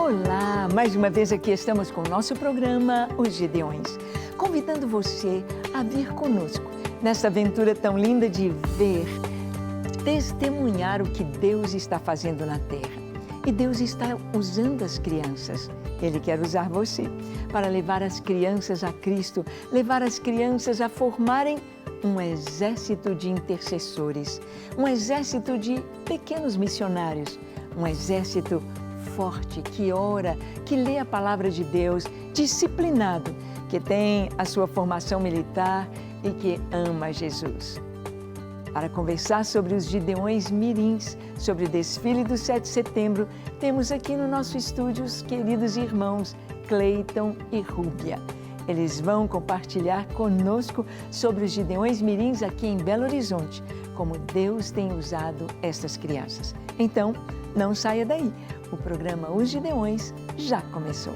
Olá, mais uma vez aqui estamos com o nosso programa Os Gideões, convidando você a vir conosco nessa aventura tão linda de ver, testemunhar o que Deus está fazendo na terra. E Deus está usando as crianças. Ele quer usar você para levar as crianças a Cristo, levar as crianças a formarem um exército de intercessores, um exército de pequenos missionários, um exército forte que ora, que lê a palavra de Deus, disciplinado, que tem a sua formação militar e que ama Jesus. Para conversar sobre os Gideões Mirins, sobre o desfile do 7 de setembro, temos aqui no nosso estúdio os queridos irmãos Cleiton e Rúbia. Eles vão compartilhar conosco sobre os Gideões Mirins aqui em Belo Horizonte, como Deus tem usado estas crianças. Então, não saia daí, o programa Os Gideões já começou.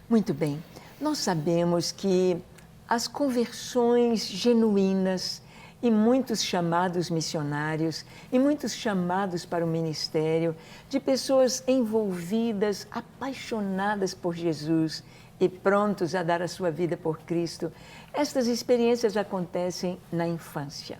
Muito bem, nós sabemos que as conversões genuínas e muitos chamados missionários e muitos chamados para o ministério de pessoas envolvidas, apaixonadas por Jesus e prontos a dar a sua vida por Cristo, estas experiências acontecem na infância.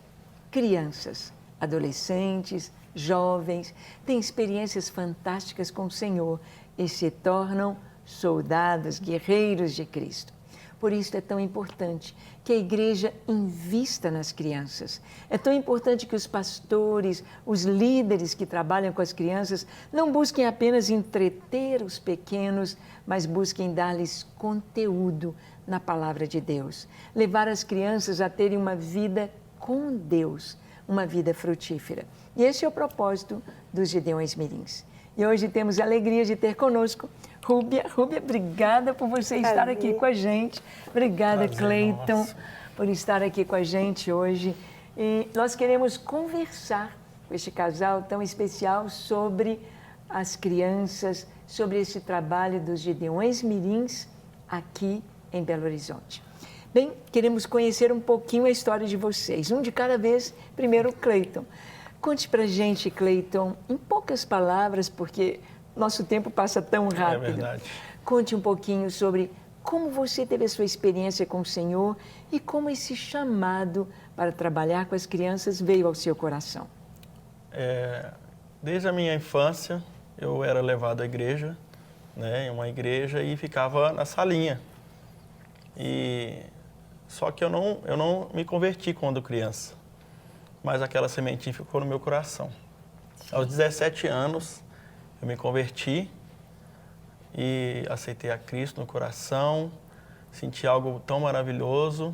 Crianças, adolescentes, jovens têm experiências fantásticas com o Senhor e se tornam soldados, guerreiros de Cristo. Por isso é tão importante que a igreja invista nas crianças. É tão importante que os pastores, os líderes que trabalham com as crianças não busquem apenas entreter os pequenos, mas busquem dar-lhes conteúdo na palavra de Deus. Levar as crianças a terem uma vida com Deus, uma vida frutífera. E esse é o propósito dos Gideões Mirins. E hoje temos a alegria de ter conosco Rúbia. Rúbia, obrigada por você estar aqui com a gente. Obrigada, Cleiton, por estar aqui com a gente hoje. E nós queremos conversar com este casal tão especial sobre as crianças, sobre esse trabalho dos Gideões Mirins aqui em Belo Horizonte. Bem, queremos conhecer um pouquinho a história de vocês, um de cada vez. Primeiro, Cleiton. Conte pra gente, Cleiton, em poucas palavras, porque nosso tempo passa tão rápido. É verdade. Conte um pouquinho sobre como você teve a sua experiência com o Senhor e como esse chamado para trabalhar com as crianças veio ao seu coração. Desde a minha infância, eu era levado à igreja, em uma igreja, e ficava na salinha. Só que eu não me converti quando criança, mas aquela sementinha ficou no meu coração. Aos 17 anos, eu me converti e aceitei a Cristo no coração, senti algo tão maravilhoso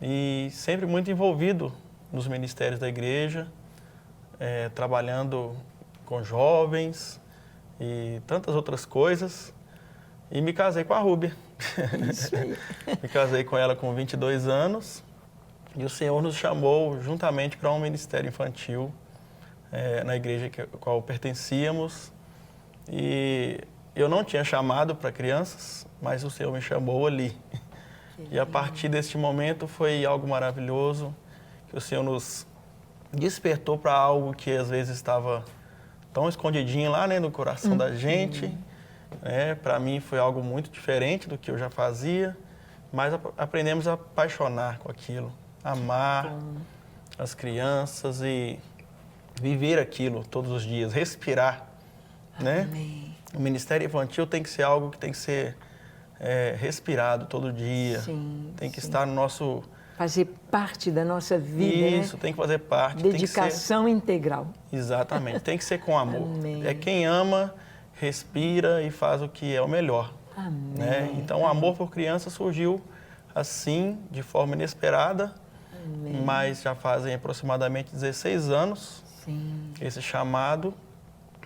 e sempre muito envolvido nos ministérios da igreja, trabalhando com jovens e tantas outras coisas. E me casei com a Rúbia. Isso aí. Me casei com ela com 22 anos e o Senhor nos chamou juntamente para um ministério infantil na igreja a qual pertencíamos. E eu não tinha chamado para crianças, mas o Senhor me chamou ali. E a partir deste momento foi algo maravilhoso, que o Senhor nos despertou para algo que às vezes estava tão escondidinho lá, no coração da gente. Para mim foi algo muito diferente do que eu já fazia, mas aprendemos a apaixonar com aquilo, amar as crianças e viver aquilo todos os dias, respirar. Amém. O ministério infantil tem que ser algo que tem que ser respirado todo dia. Sim, tem que estar no nosso... Fazer parte da nossa vida, Isso, tem que fazer parte. Dedicação integral. Exatamente, tem que ser com amor. Amém. É quem ama, respira e faz o que é o melhor. Amém. Então, o amor por criança surgiu assim, de forma inesperada, mas já fazem aproximadamente 16 anos esse chamado.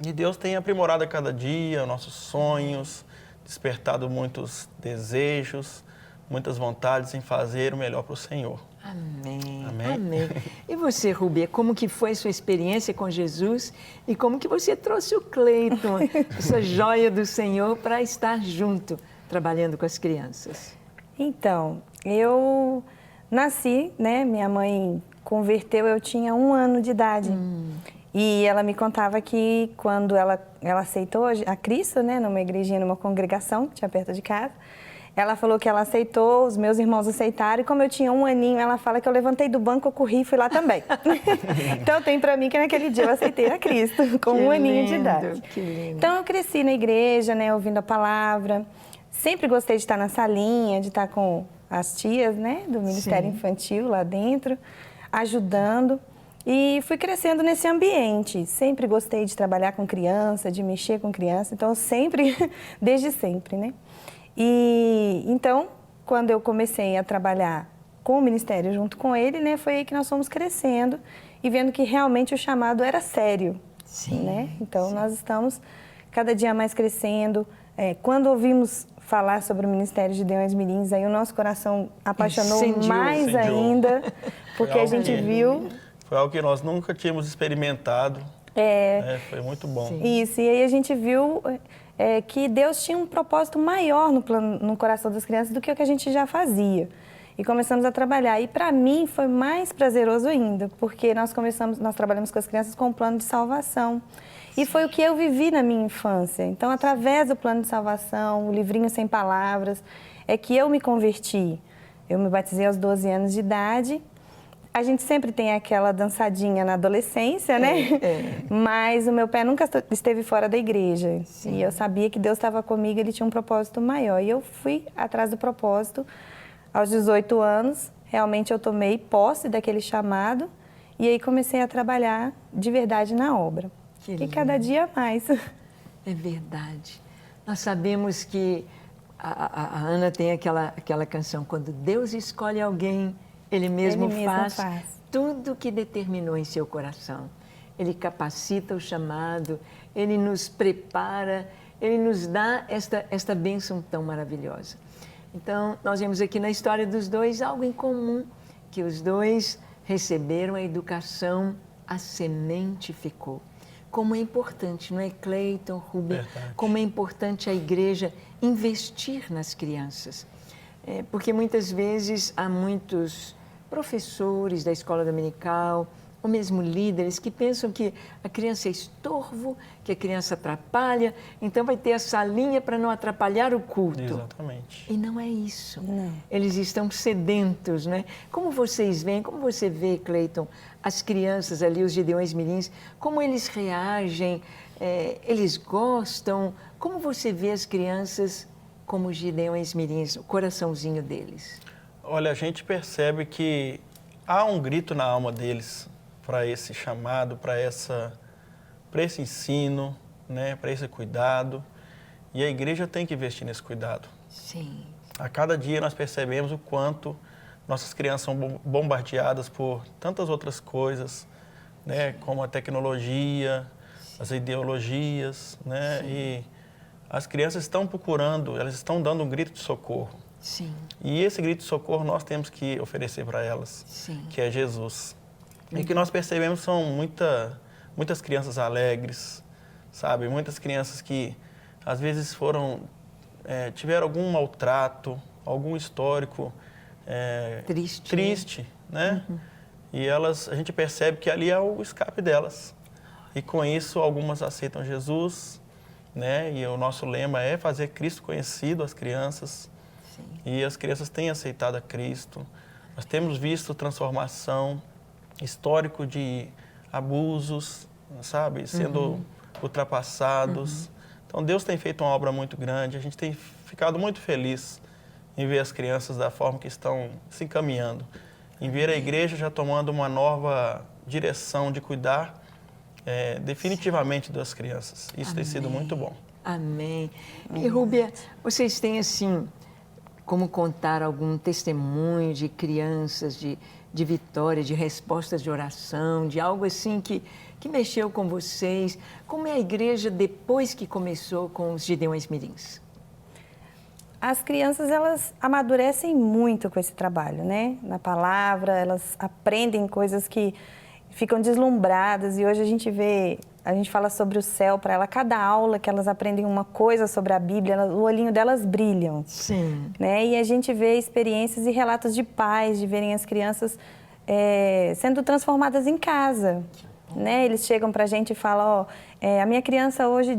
E Deus tem aprimorado a cada dia nossos sonhos, despertado muitos desejos, muitas vontades em fazer o melhor para o Senhor. Amém. Amém. Amém. E você, Rubia, como que foi a sua experiência com Jesus e como que você trouxe o Cleiton, essa joia do Senhor, para estar junto, trabalhando com as crianças? Então, eu nasci, né? Minha mãe converteu, eu tinha 1 ano de idade. E ela me contava que quando ela aceitou a Cristo, né? Numa igrejinha, numa congregação que tinha perto de casa, ela falou que ela aceitou, os meus irmãos aceitaram, e como eu tinha 1 aninho, ela fala que eu levantei do banco, eu corri e fui lá também. Então, tem para mim que naquele dia eu aceitei a Cristo, com 1 aninho de idade. Que lindo. Então, eu cresci na igreja, né, ouvindo a palavra. Sempre gostei de estar na salinha, de estar com as tias, né, do Ministério Infantil lá dentro, ajudando. E fui crescendo nesse ambiente. Sempre gostei de trabalhar com criança, de mexer com criança. Então, sempre, desde sempre, né? E então, quando eu comecei a trabalhar com o ministério junto com ele, né, foi aí que nós fomos crescendo e vendo que realmente o chamado era sério, né? Então, nós estamos cada dia mais crescendo. Quando ouvimos falar sobre o Ministério Gideões Mirins, aí o nosso coração apaixonou mais ainda, porque a gente viu... Foi algo que nós nunca tínhamos experimentado. Foi muito bom. Isso, e aí a gente viu que Deus tinha um propósito maior no coração das crianças do que o que a gente já fazia. E começamos a trabalhar. E para mim foi mais prazeroso ainda, porque nós trabalhamos com as crianças com um plano de salvação. E foi o que eu vivi na minha infância. Então, através do plano de salvação, o livrinho sem palavras, é que eu me converti. Eu me batizei aos 12 anos de idade. A gente sempre tem aquela dançadinha na adolescência, né? Mas o meu pé nunca esteve fora da igreja. E eu sabia que Deus estava comigo, Ele tinha um propósito maior. E eu fui atrás do propósito. Aos 18 anos, realmente eu tomei posse daquele chamado e aí comecei a trabalhar de verdade na obra. E cada dia mais. É verdade. Nós sabemos que a Ana tem aquela canção, quando Deus escolhe alguém, Ele mesmo faz tudo o que determinou em seu coração. Ele capacita o chamado, Ele nos prepara, Ele nos dá esta bênção tão maravilhosa. Então, nós vemos aqui na história dos dois algo em comum, que os dois receberam a educação, a semente ficou. Como é importante, não é, Cleiton, Rubia? Como é importante a igreja investir nas crianças. Porque muitas vezes há muitos professores da escola dominical, ou mesmo líderes que pensam que a criança é estorvo, que a criança atrapalha, então vai ter a salinha para não atrapalhar o culto. Exatamente. E não é isso. Não. Eles estão sedentos, né? Como vocês veem, como você vê, Cleiton, as crianças ali, os Gideões Mirins, como eles reagem, eles gostam, como você vê as crianças como Gideões Mirins, o coraçãozinho deles? Olha, a gente percebe que há um grito na alma deles para esse chamado, para esse ensino, né, para esse cuidado. E a igreja tem que investir nesse cuidado. Sim. A cada dia nós percebemos o quanto nossas crianças são bombardeadas por tantas outras coisas, né, como a tecnologia, as ideologias, né, e as crianças estão procurando, elas estão dando um grito de socorro. Sim. E esse grito de socorro nós temos que oferecer para elas, que é Jesus. E o que nós percebemos são muitas crianças alegres, sabe? Muitas crianças que às vezes tiveram algum maltrato, algum histórico triste, né? E a gente percebe que ali é o escape delas. E com isso algumas aceitam Jesus, né? E o nosso lema é fazer Cristo conhecido às crianças. Sim. E as crianças têm aceitado a Cristo. Nós temos visto transformação, histórico de abusos, sabe, sendo ultrapassados. Então, Deus tem feito uma obra muito grande. A gente tem ficado muito feliz em ver as crianças da forma que estão se encaminhando, em ver a igreja já tomando uma nova direção de cuidar definitivamente das crianças. Isso tem sido muito bom. Amém. E, Rúbia, vocês têm, assim, como contar algum testemunho de crianças, de vitória, de respostas de oração, de algo assim que mexeu com vocês? Como é a igreja depois que começou com os Gideões Mirins? as crianças, elas amadurecem muito com esse trabalho, né? Na palavra, elas aprendem coisas que ficam deslumbradas, e hoje a gente fala sobre o céu para ela, cada aula que elas aprendem uma coisa sobre a Bíblia, o olhinho delas brilham. Sim. Né? E a gente vê experiências e relatos de pais, de verem as crianças sendo transformadas em casa. Né? Eles chegam para a gente e falam, a minha criança hoje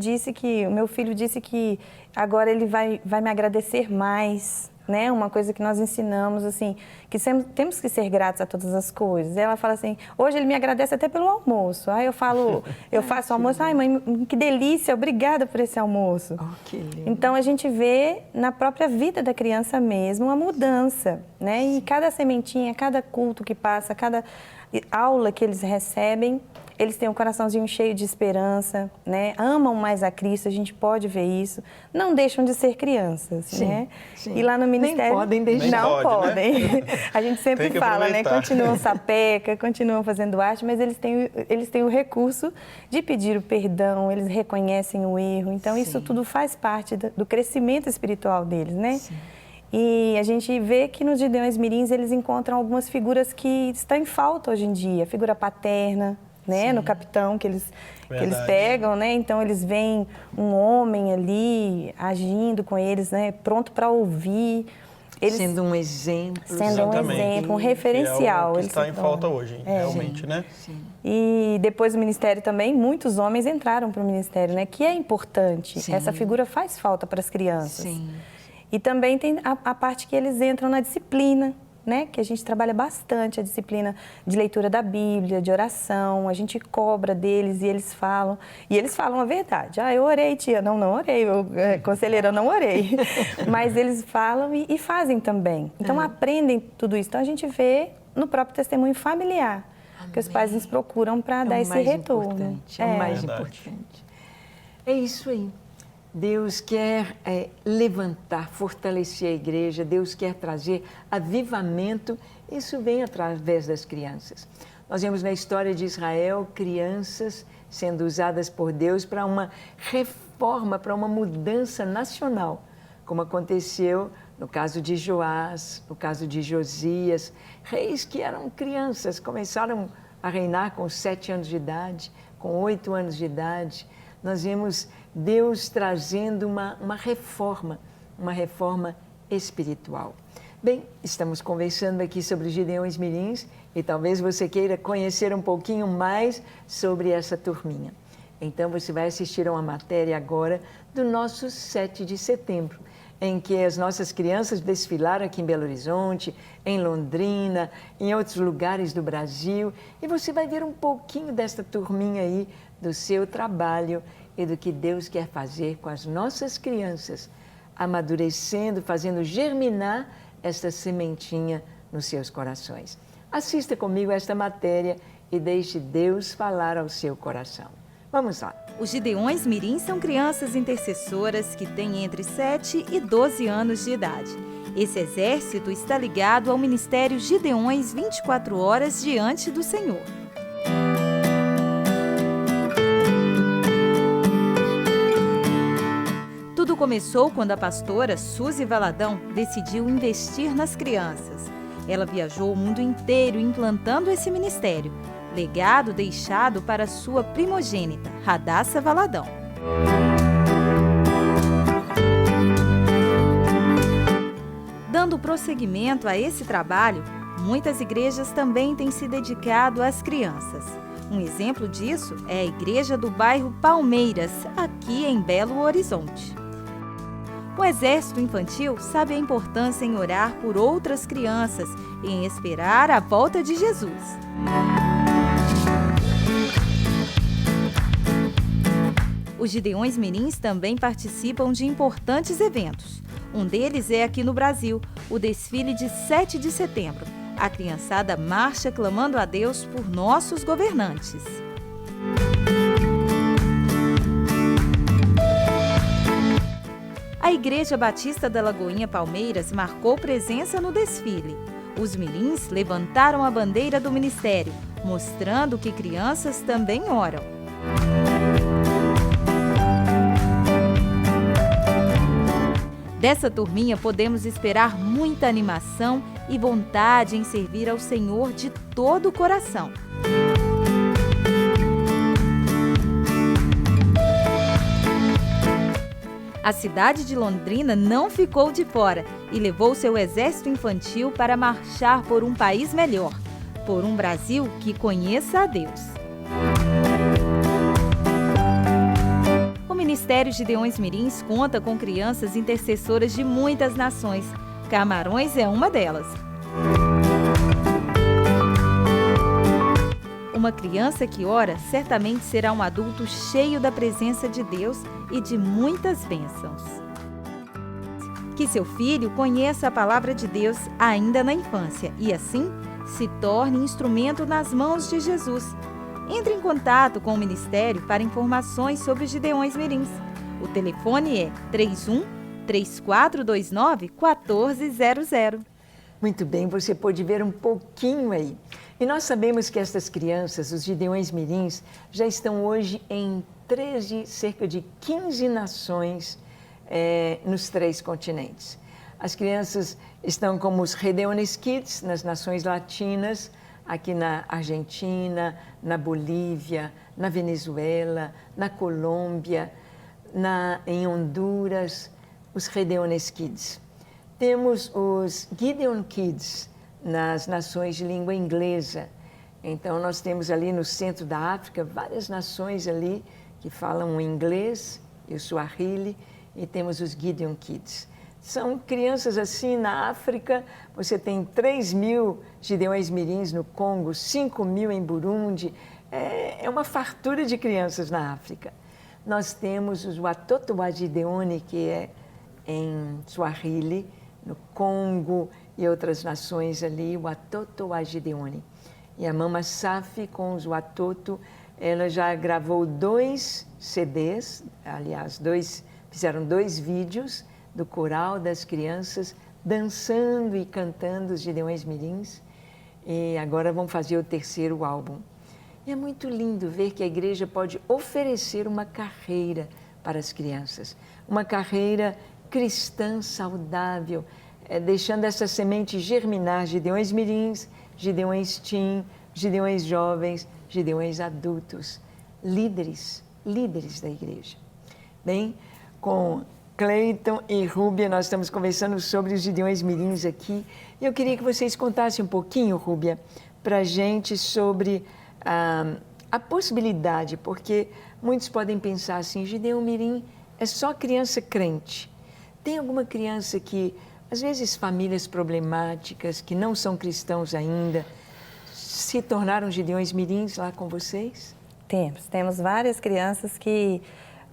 o meu filho disse que agora ele vai me agradecer mais. Né? Uma coisa que nós ensinamos, assim, que temos que ser gratos a todas as coisas. Ela fala assim, hoje ele me agradece até pelo almoço. Aí eu faço almoço, ai mãe, que delícia, obrigada por esse almoço. Oh, que lindo. Então a gente vê na própria vida da criança mesmo uma mudança, né? E cada sementinha, cada culto que passa, cada aula que eles recebem, eles têm um coraçãozinho cheio de esperança, né? Amam mais a Cristo, a gente pode ver isso. Não deixam de ser crianças, sim, né? Sim. E lá no ministério... Nem podem deixar. Não podem. Né? A gente sempre fala, né? Aproveitar. Continuam sapeca, continuam fazendo arte, mas eles têm o recurso de pedir o perdão, eles reconhecem o erro. Então, isso tudo faz parte do crescimento espiritual deles, né? Sim. E a gente vê que nos Gideões Mirins eles encontram algumas figuras que estão em falta hoje em dia. A figura paterna, né? No capitão que eles pegam, né? Então eles veem um homem ali agindo com eles, né? Pronto para ouvir. Eles, sendo um exemplo. Sendo um exemplo, um referencial. Que é o que está em falta hoje, realmente, sim, né? Sim. E depois do ministério também, muitos homens entraram para o ministério, né? Que é importante. Sim. Essa figura faz falta para as crianças. Sim. E também tem a parte que eles entram na disciplina, né? Que a gente trabalha bastante, a disciplina de leitura da Bíblia, de oração, a gente cobra deles e eles falam a verdade. Eu orei, tia. Não orei, conselheira, eu não orei. Mas eles falam e fazem também. Então, aprendem tudo isso. Então, a gente vê no próprio testemunho familiar, que os pais nos procuram para dar esse retorno. É o mais importante. É isso aí. Deus quer levantar, fortalecer a igreja, Deus quer trazer avivamento, isso vem através das crianças. Nós vemos na história de Israel crianças sendo usadas por Deus para uma reforma, para uma mudança nacional, como aconteceu no caso de Joás, no caso de Josias, reis que eram crianças, começaram a reinar com 7 anos de idade, com 8 anos de idade. Nós vemos Deus trazendo uma reforma espiritual. Bem, estamos conversando aqui sobre os Gideões Mirins e talvez você queira conhecer um pouquinho mais sobre essa turminha. Então você vai assistir a uma matéria agora do nosso 7 de setembro, em que as nossas crianças desfilaram aqui em Belo Horizonte, em Londrina, em outros lugares do Brasil, e você vai ver um pouquinho desta turminha aí, do seu trabalho e do que Deus quer fazer com as nossas crianças, amadurecendo, fazendo germinar esta sementinha nos seus corações. Assista comigo esta matéria e deixe Deus falar ao seu coração. Vamos lá. Os Gideões Mirins são crianças intercessoras que têm entre 7 e 12 anos de idade. Esse exército está ligado ao Ministério Gideões 24 horas diante do Senhor. Tudo começou quando a pastora Suzy Valadão decidiu investir nas crianças. Ela viajou o mundo inteiro implantando esse ministério, legado deixado para sua primogênita, Radassa Valadão. Dando prosseguimento a esse trabalho, muitas igrejas também têm se dedicado às crianças. Um exemplo disso é a igreja do bairro Palmeiras, aqui em Belo Horizonte. O Exército Infantil sabe a importância em orar por outras crianças e em esperar a volta de Jesus. Os Gideões Mirins também participam de importantes eventos. Um deles é aqui no Brasil, o desfile de 7 de setembro. A criançada marcha clamando a Deus por nossos governantes. A Igreja Batista da Lagoinha Palmeiras marcou presença no desfile. Os mirins levantaram a bandeira do ministério, mostrando que crianças também oram. Dessa turminha podemos esperar muita animação e vontade em servir ao Senhor de todo o coração. A cidade de Londrina não ficou de fora e levou seu exército infantil para marchar por um país melhor, por um Brasil que conheça a Deus. O Ministério Gideões Mirins conta com crianças intercessoras de muitas nações. Camarões é uma delas. Uma criança que ora certamente será um adulto cheio da presença de Deus e de muitas bênçãos. Que seu filho conheça a palavra de Deus ainda na infância e, assim, se torne instrumento nas mãos de Jesus. Entre em contato com o Ministério para informações sobre os Gideões Mirins. O telefone é 31-3429-1400. Muito bem, você pôde ver um pouquinho aí. E nós sabemos que estas crianças, os Gideões Mirins, já estão hoje em cerca de 15 nações nos 3 continentes. As crianças estão como os Gideões Kids nas nações latinas, aqui na Argentina, na Bolívia, na Venezuela, na Colômbia, em Honduras, os Gideões Kids. Temos os Gideon Kids nas nações de língua inglesa. Então, nós temos ali no centro da África várias nações ali que falam o inglês e o Swahili, e temos os Gideon Kids. São crianças assim, na África, você tem 3.000 Gideões Mirins no Congo, 5.000 em Burundi, é uma fartura de crianças na África. Nós temos os Watoto wa Gideone, que é em Swahili, no Congo e outras nações ali, Watoto wa Gideone. E a Mama Safi, com os Watoto, ela já gravou 2 CDs, aliás, fizeram 2 vídeos do coral das crianças dançando e cantando os Gideões Mirins. E agora vão fazer o 3º álbum. E é muito lindo ver que a igreja pode oferecer uma carreira para as crianças, uma carreira cristã saudável, deixando essa semente germinar. Gideões Mirins, Gideões Teen, Gideões Jovens, Gideões Adultos, líderes da igreja. Bem, com Cleiton e Rúbia, nós estamos conversando sobre os Gideões Mirins aqui. Eu queria que vocês contassem um pouquinho, Rúbia, para a gente sobre a possibilidade, porque muitos podem pensar assim, Gideão Mirim é só criança crente. Tem alguma criança que, às vezes, famílias problemáticas, que não são cristãos ainda, se tornaram Gideões Mirins lá com vocês? Temos várias crianças que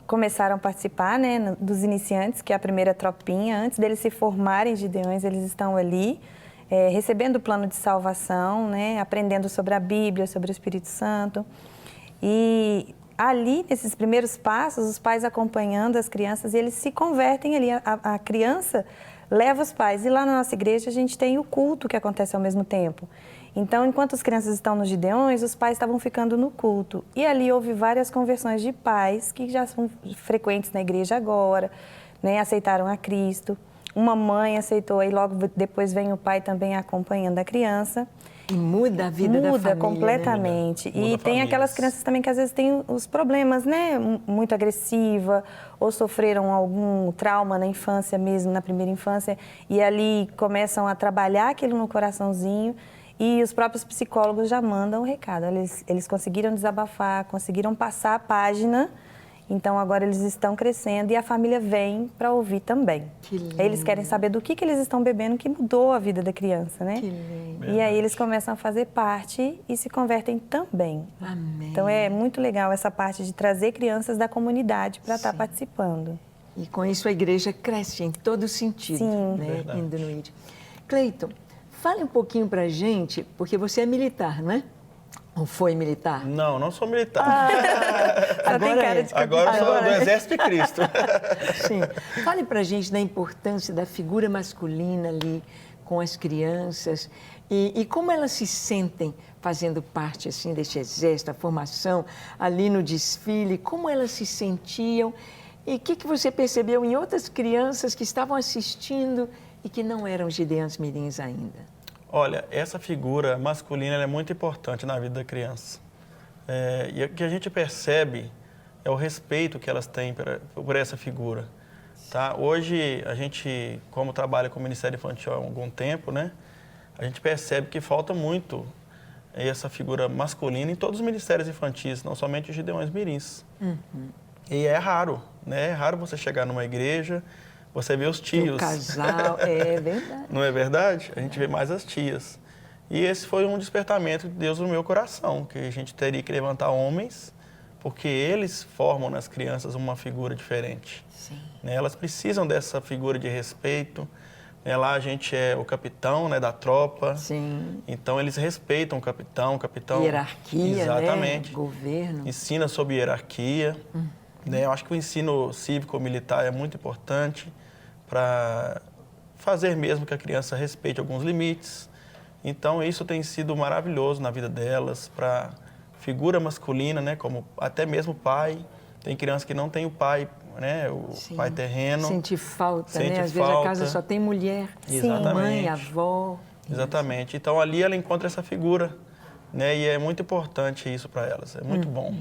começaram a participar, né, dos iniciantes, que é a primeira tropinha. Antes deles se formarem Gideões, eles estão ali, recebendo o plano de salvação, né, aprendendo sobre a Bíblia, sobre o Espírito Santo. E ali, nesses primeiros passos, os pais acompanhando as crianças, e eles se convertem ali. A criança leva os pais. E lá na nossa igreja a gente tem o culto que acontece ao mesmo tempo. Então, enquanto as crianças estão nos Gideões, os pais estavam ficando no culto. E ali houve várias conversões de pais que já são frequentes na igreja agora, né, aceitaram a Cristo. Uma mãe aceitou, e logo depois vem o pai também acompanhando a criança. E muda a vida da família. Muda completamente. Né? E Muda tem aquelas crianças também que às vezes têm os problemas, né? Muito agressiva, ou sofreram algum trauma na infância mesmo, na primeira infância, e ali começam a trabalhar aquilo no coraçãozinho. E os próprios psicólogos já mandam o recado. Eles conseguiram desabafar, conseguiram passar a página. Então, agora eles estão crescendo e a família vem para ouvir também. Que lindo. Eles querem saber do que eles estão bebendo que mudou a vida da criança, né? Que lindo. E aí eles começam a fazer parte e se convertem também. Amém. Então, é muito legal essa parte de trazer crianças da comunidade para estar participando. E com isso a igreja cresce em todo sentido. Sim. Né? Indo no ID. Cleiton, fale um pouquinho para a gente, porque você é militar, não é? Ou foi militar? Não, não sou militar. Agora eu sou do Exército de Cristo. Sim. Fale para a gente da importância da figura masculina ali com as crianças e como elas se sentem fazendo parte assim desse exército, a formação ali no desfile, como elas se sentiam E o que você percebeu em outras crianças que estavam assistindo e que não eram Gideões Mirins ainda? Olha, essa figura masculina ela é muito importante na vida da criança. E o que a gente percebe é o respeito que elas têm por essa figura. Tá? Hoje, a gente, como trabalha com o Ministério Infantil há algum tempo, né, a gente percebe que falta muito essa figura masculina em todos os ministérios infantis, não somente os Gideões Mirins. E é raro, né? É raro você chegar numa igreja, você vê os tios. O casal, é verdade. Não é verdade? A gente vê mais as tias. E esse foi um despertamento de Deus no meu coração, que a gente teria que levantar homens, porque eles formam nas crianças uma figura diferente. Sim. Né? Elas precisam dessa figura de respeito. Lá a gente é o capitão, né, da tropa. Sim. Então eles respeitam o capitão. Hierarquia, exatamente. Né? Governo. Ensina sobre hierarquia. Né? Eu acho que o ensino cívico-militar é muito importante para fazer mesmo que a criança respeite alguns limites. Então isso tem sido maravilhoso na vida delas, para figura masculina, né, como até mesmo pai. Tem criança que não tem o pai, né, o Sim. pai terreno. Sente falta, né? Às falta. vezes a casa só tem mulher, Exatamente. mãe, avó. Exatamente. Então ali ela encontra essa figura, né, e é muito importante isso para elas, é muito bom.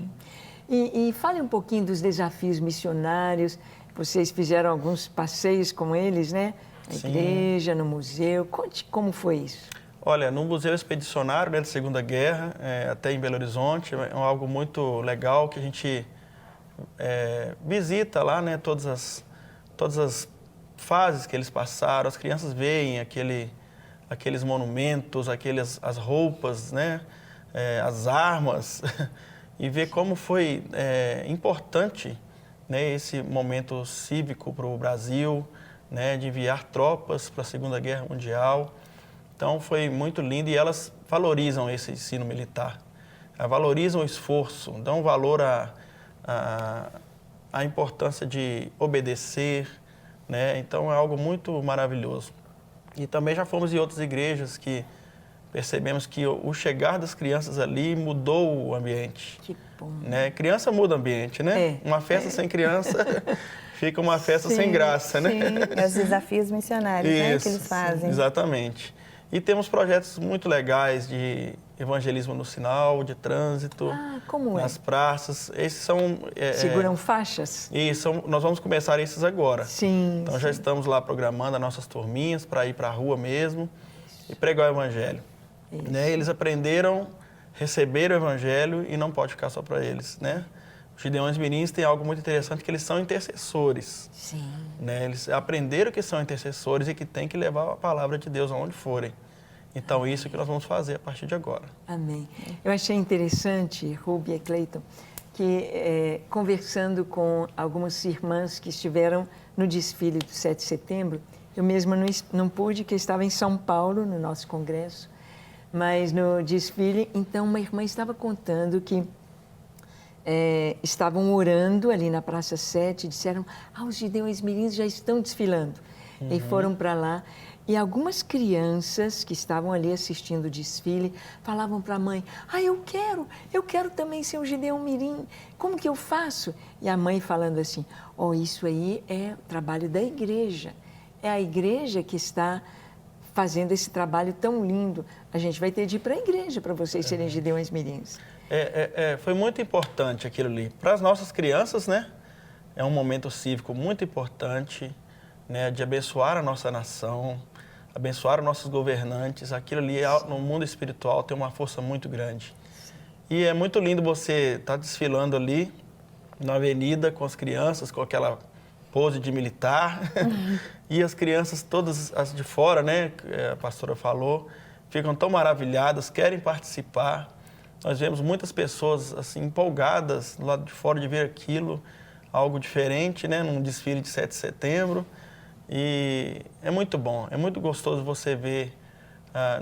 E fale um pouquinho dos desafios missionários. Vocês fizeram alguns passeios com eles, né? Na Sim. igreja, no museu. Conte como foi isso. Olha, no Museu Expedicionário, né, da Segunda Guerra, até em Belo Horizonte, é algo muito legal que a gente visita lá, né, todas as fases que eles passaram. As crianças veem aqueles monumentos, as roupas, né, as armas, e ver como foi importante, né, esse momento cívico para o Brasil, né, de enviar tropas para a Segunda Guerra Mundial. Então, foi muito lindo e elas valorizam esse ensino militar, valorizam o esforço, dão valor à importância de obedecer, né? Então, é algo muito maravilhoso. E também já fomos em outras igrejas que percebemos que o chegar das crianças ali mudou o ambiente. Que bom. Né? Criança muda o ambiente, né? Uma festa sem criança fica uma festa sem graça, né? Sim, é os desafios missionários, né, que eles fazem. Exatamente. E temos projetos muito legais de evangelismo no sinal, de trânsito, como nas praças. Esses são... Seguram faixas? Isso, nós vamos começar esses agora. Sim. Então já estamos lá programando as nossas turminhas para ir para a rua mesmo e pregar o evangelho. Né? Eles aprenderam, receberam o evangelho e não pode ficar só para eles, né? Os Gideões Mirins têm algo muito interessante, que eles são intercessores. Sim. Né? Eles aprenderam que são intercessores e que têm que levar a palavra de Deus aonde forem. Então, isso que nós vamos fazer a partir de agora. Amém. Eu achei interessante, Ruby e Cleiton, que conversando com algumas irmãs que estiveram no desfile do 7 de setembro, eu mesma não pude, porque estava em São Paulo, no nosso congresso, mas no desfile, então uma irmã estava contando que estavam orando ali na Praça 7 e disseram, os Gideões Mirins já estão desfilando. E foram para lá. E algumas crianças que estavam ali assistindo o desfile falavam para a mãe, eu quero também ser um Gideão Mirim, como que eu faço? E a mãe falando assim, isso aí é o trabalho da igreja, é a igreja que está fazendo esse trabalho tão lindo. A gente vai ter de ir para a igreja para vocês serem Gideões Mirins. Foi muito importante aquilo ali. Para as nossas crianças, né? É um momento cívico muito importante, né? De abençoar a nossa nação, abençoar os nossos governantes. Aquilo ali, no mundo espiritual, tem uma força muito grande. E é muito lindo você estar desfilando ali na avenida com as crianças, com aquela pose de militar. E as crianças, todas as de fora, né? A pastora falou, ficam tão maravilhadas, querem participar. Nós vemos muitas pessoas assim, empolgadas do lado de fora de ver aquilo, algo diferente, né? Num desfile de 7 de setembro. E é muito bom, é muito gostoso você ver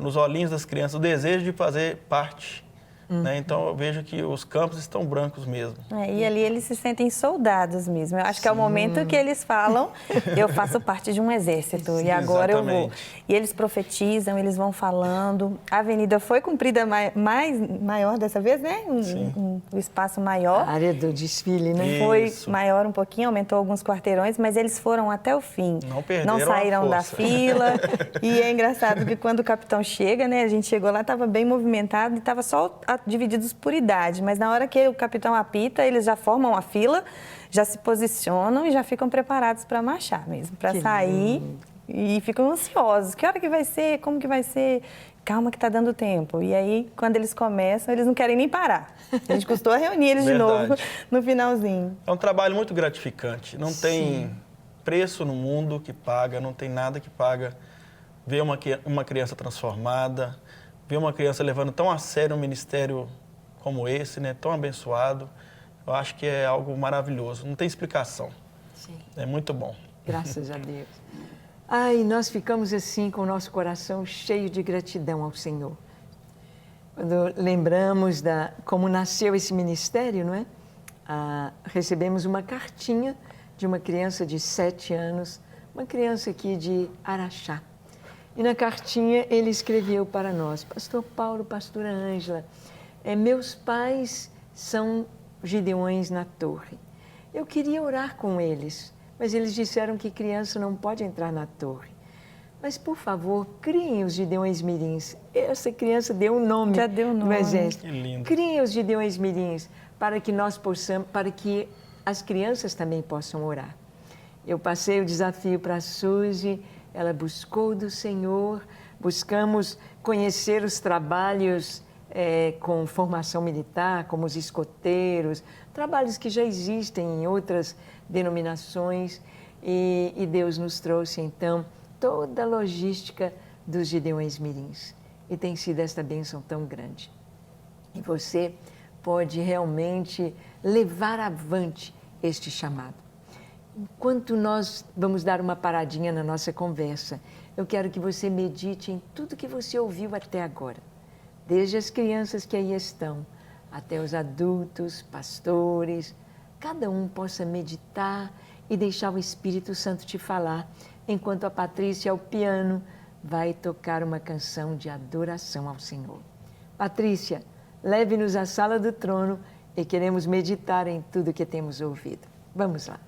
nos olhinhos das crianças o desejo de fazer parte, né? Então eu vejo que os campos estão brancos mesmo. E ali eles se sentem soldados mesmo. Eu acho que é o momento que eles falam, eu faço parte de um exército e agora eu vou. E eles profetizam, eles vão falando. A avenida foi cumprida maior dessa vez, né? Um espaço maior. A área do desfile, né? Foi maior um pouquinho, aumentou alguns quarteirões, mas eles foram até o fim. Não saíram da fila. E é engraçado que quando o capitão chega, né? A gente chegou lá, estava bem movimentado e estava só divididos por idade, mas na hora que o capitão apita, eles já formam a fila, já se posicionam e já ficam preparados para marchar mesmo, para sair e ficam ansiosos. Que hora que vai ser? Como que vai ser? Calma que está dando tempo. E aí, quando eles começam, eles não querem nem parar. A gente custou reunir eles de novo no finalzinho. É um trabalho muito gratificante. Não tem preço no mundo que paga, não tem nada que paga ver uma criança transformada, ver uma criança levando tão a sério um ministério como esse, né, tão abençoado, eu acho que é algo maravilhoso. Não tem explicação. Sim. É muito bom. Graças a Deus. Ai, nós ficamos assim com o nosso coração cheio de gratidão ao Senhor. Quando lembramos como nasceu esse ministério, não é? Recebemos uma cartinha de uma criança de 7 anos, uma criança aqui de Araxá. E na cartinha ele escreveu para nós: Pastor Paulo, Pastora Ângela, meus pais são gideões na torre. Eu queria orar com eles, mas eles disseram que criança não pode entrar na torre. Mas, por favor, criem os gideões mirins. Essa criança deu um nome no exército. Que lindo. Criem os gideões mirins para que nós possamos, para que as crianças também possam orar. Eu passei o desafio para a Suzy. Ela buscou do Senhor, buscamos conhecer os trabalhos com formação militar, como os escoteiros, trabalhos que já existem em outras denominações, e Deus nos trouxe, então, toda a logística dos Gideões Mirins. E tem sido esta bênção tão grande. E você pode realmente levar avante este chamado. Enquanto nós vamos dar uma paradinha na nossa conversa, eu quero que você medite em tudo que você ouviu até agora. Desde as crianças que aí estão, até os adultos, pastores, cada um possa meditar e deixar o Espírito Santo te falar, enquanto a Patrícia, ao piano, vai tocar uma canção de adoração ao Senhor. Patrícia, leve-nos à sala do trono e queremos meditar em tudo que temos ouvido. Vamos lá.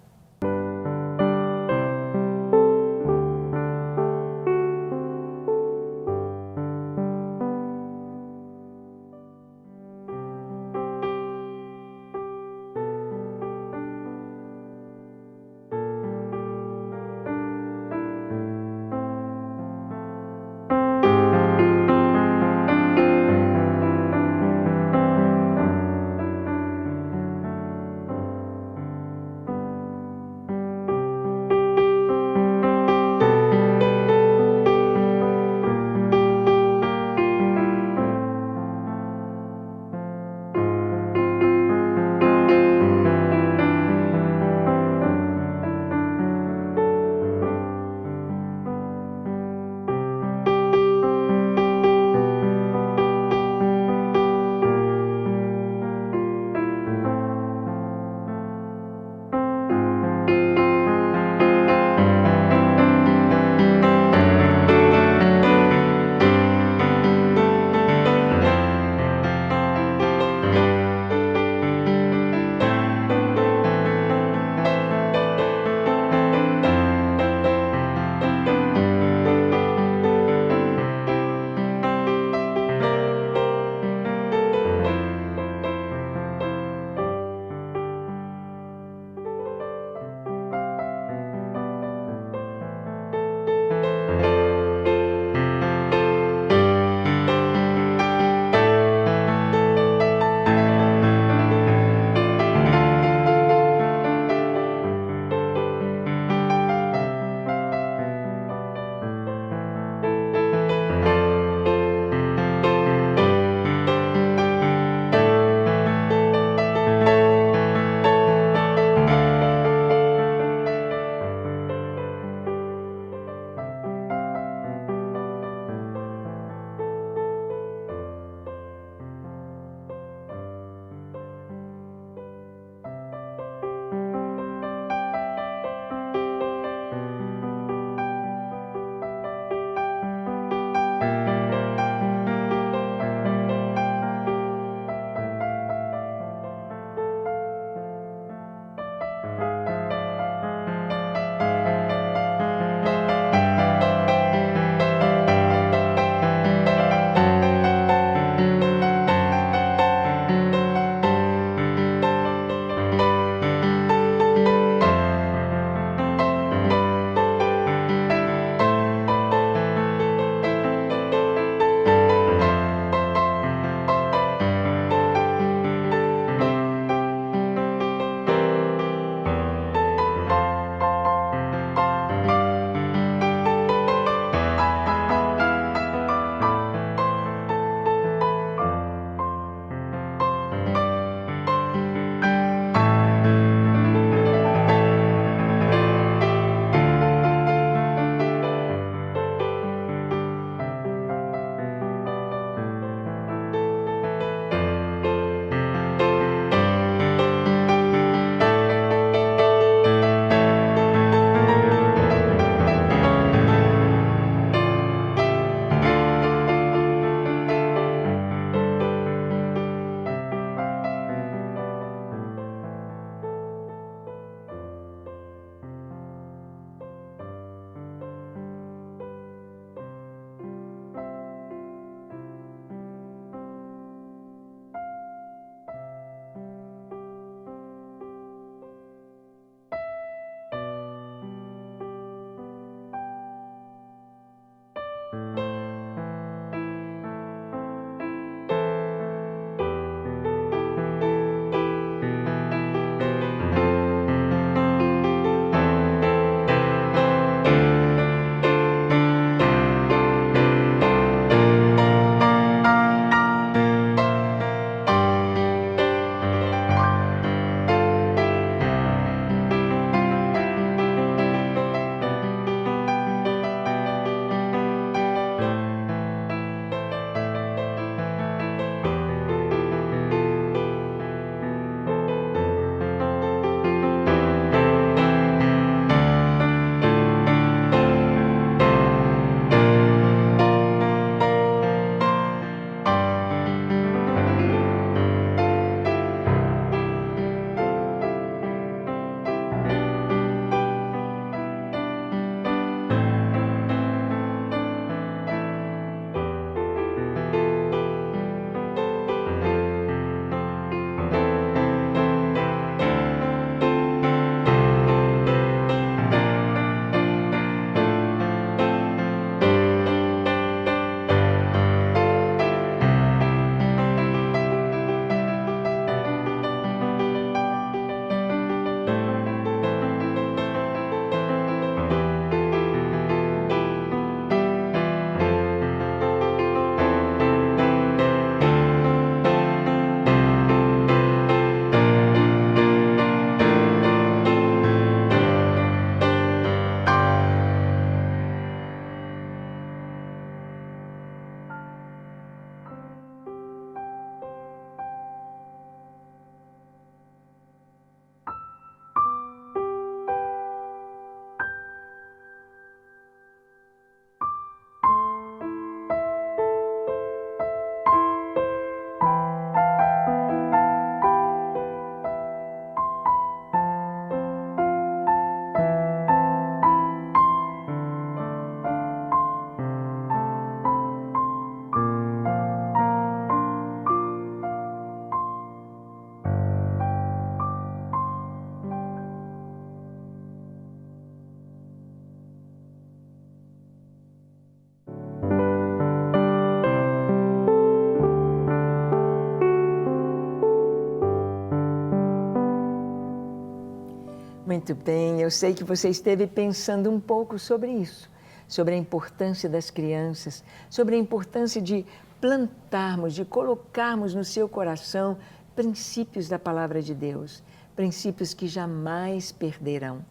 Muito bem, eu sei que você esteve pensando um pouco sobre isso, sobre a importância das crianças, sobre a importância de plantarmos, de colocarmos no seu coração princípios da palavra de Deus, princípios que jamais perderão,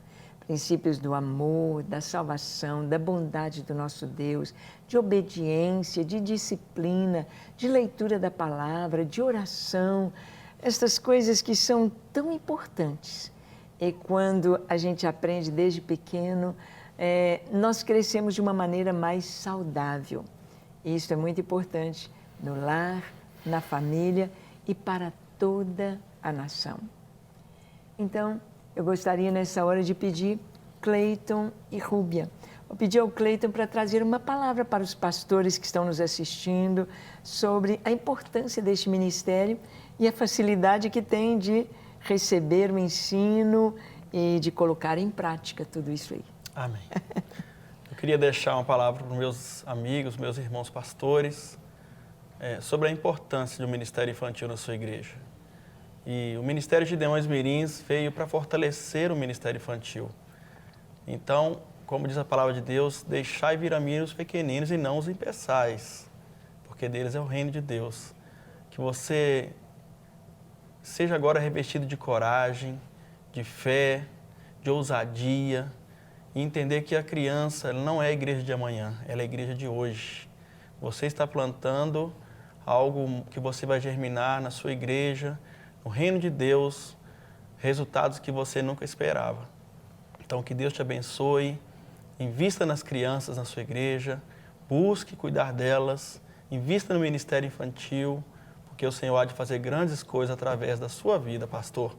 princípios do amor, da salvação, da bondade do nosso Deus, de obediência, de disciplina, de leitura da palavra, de oração, estas coisas que são tão importantes. E quando a gente aprende desde pequeno, nós crescemos de uma maneira mais saudável. Isso é muito importante no lar, na família e para toda a nação. Então, eu gostaria nessa hora de pedir Cleiton e Rúbia. Vou pedir ao Cleiton para trazer uma palavra para os pastores que estão nos assistindo sobre a importância deste ministério e a facilidade que tem de receber o ensino e de colocar em prática tudo isso aí. Amém. Eu queria deixar uma palavra para os meus amigos, meus irmãos pastores, sobre a importância do ministério infantil na sua igreja. E o Ministério Gideões Mirins veio para fortalecer o ministério infantil. Então, como diz a palavra de Deus, deixai vir a mim os pequeninos e não os impeçais, porque deles é o reino de Deus. Que você seja agora revestido de coragem, de fé, de ousadia, e entender que a criança não é a igreja de amanhã, ela é a igreja de hoje. Você está plantando algo que você vai germinar na sua igreja, no reino de Deus, resultados que você nunca esperava. Então, que Deus te abençoe, invista nas crianças na sua igreja, busque cuidar delas, invista no ministério infantil, porque o Senhor há de fazer grandes coisas através da sua vida, pastor.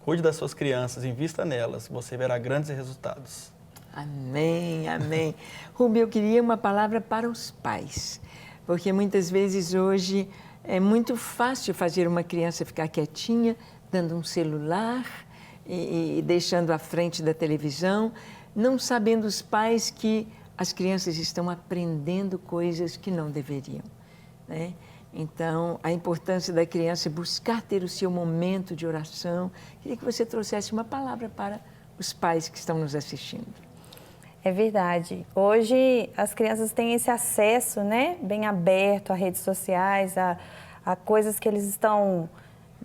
Cuide das suas crianças, invista nelas, você verá grandes resultados. Amém, amém. Rubio, eu queria uma palavra para os pais, porque muitas vezes hoje é muito fácil fazer uma criança ficar quietinha, dando um celular e deixando à frente da televisão, não sabendo os pais que as crianças estão aprendendo coisas que não deveriam, né? Então, a importância da criança buscar ter o seu momento de oração. Queria que você trouxesse uma palavra para os pais que estão nos assistindo. É verdade. Hoje as crianças têm esse acesso, né, bem aberto a redes sociais, a coisas que eles estão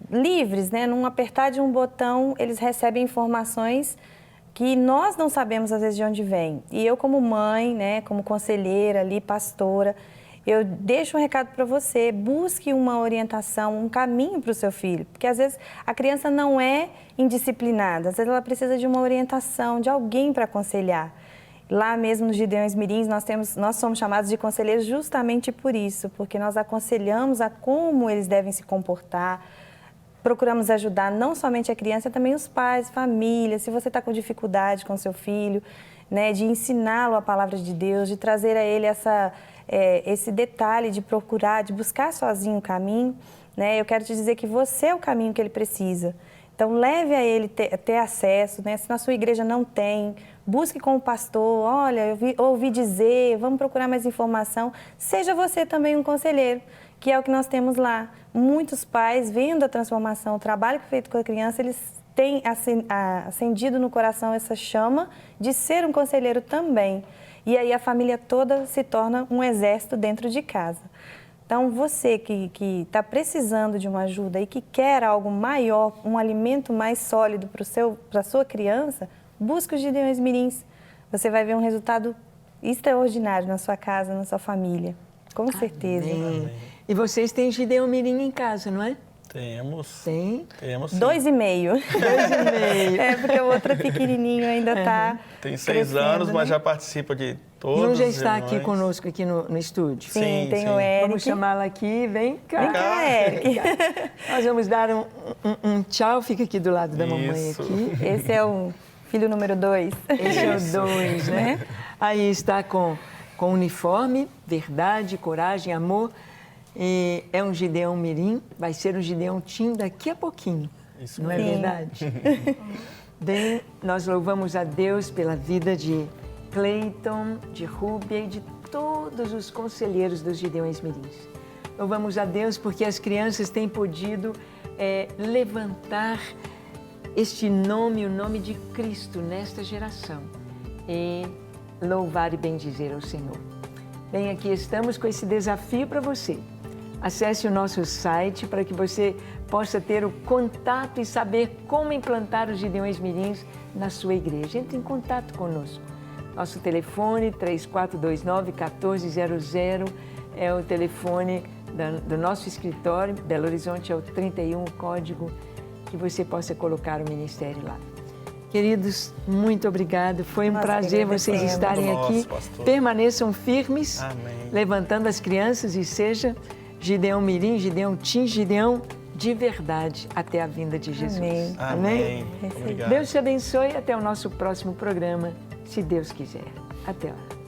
livres, né? Num apertar de um botão, eles recebem informações que nós não sabemos às vezes de onde vem. E eu como mãe, né, como conselheira ali, pastora, eu deixo um recado para você, busque uma orientação, um caminho para o seu filho, porque às vezes a criança não é indisciplinada, às vezes ela precisa de uma orientação, de alguém para aconselhar. Lá mesmo nos Gideões Mirins, nós somos chamados de conselheiros justamente por isso, porque nós aconselhamos a como eles devem se comportar, procuramos ajudar não somente a criança, também os pais, família, se você está com dificuldade com seu filho, né, de ensiná-lo a palavra de Deus, de trazer a ele esse detalhe de procurar, de buscar sozinho o caminho, né? Eu quero te dizer que você é o caminho que ele precisa. Então, leve a ele ter acesso, né? Se na sua igreja não tem, busque com o pastor, olha, eu ouvi dizer, vamos procurar mais informação. Seja você também um conselheiro, que é o que nós temos lá. Muitos pais, vendo a transformação, o trabalho feito com a criança, eles têm acendido no coração essa chama de ser um conselheiro também. E aí a família toda se torna um exército dentro de casa. Então, você que está precisando de uma ajuda e que quer algo maior, um alimento mais sólido para a sua criança, busque os Gideões Mirins. Você vai ver um resultado extraordinário na sua casa, na sua família. Com certeza. Amém. E vocês têm Gideão Mirim em casa, não é? Temos. Tem? Temos, sim. 2,5. 2,5. É, porque o outro pequenininho ainda está Tem 6 anos, né? mas já participa de todos E um já os está reuniões. aqui conosco, aqui no estúdio. Sim, tem sim. o Eric. Vamos chamá-la aqui, vem cá. Vem cá, Eric. Nós vamos dar um tchau, fica aqui do lado da mamãe Isso. aqui. Esse é o filho número 2. Esse é o 2, né? Aí está com uniforme, verdade, coragem, amor. E é um Gideão Mirim, vai ser um Gideão Tim daqui a pouquinho. Isso não é mesmo. verdade? Bem, nós louvamos a Deus pela vida de Cleiton, de Rúbia e de todos os conselheiros dos Gideões Mirins. Louvamos a Deus porque as crianças têm podido levantar este nome, o nome de Cristo nesta geração e louvar e bendizer ao Senhor. Bem, aqui estamos com esse desafio para você. Acesse o nosso site para que você possa ter o contato e saber como implantar os Gideões Mirins na sua igreja. Entre em contato conosco. Nosso telefone 3429-1400 é o telefone do nosso escritório. Belo Horizonte é o 31, o código que você possa colocar o ministério lá. Queridos, muito obrigado. Foi um prazer vocês estarem aqui. Pastor. Permaneçam firmes, Amém. levantando as crianças e seja Gideão Mirim, Gideão Tim, Gideão de verdade até a vinda de Jesus. Amém. Amém. Obrigado. Deus te abençoe. Até o nosso próximo programa, se Deus quiser. Até lá.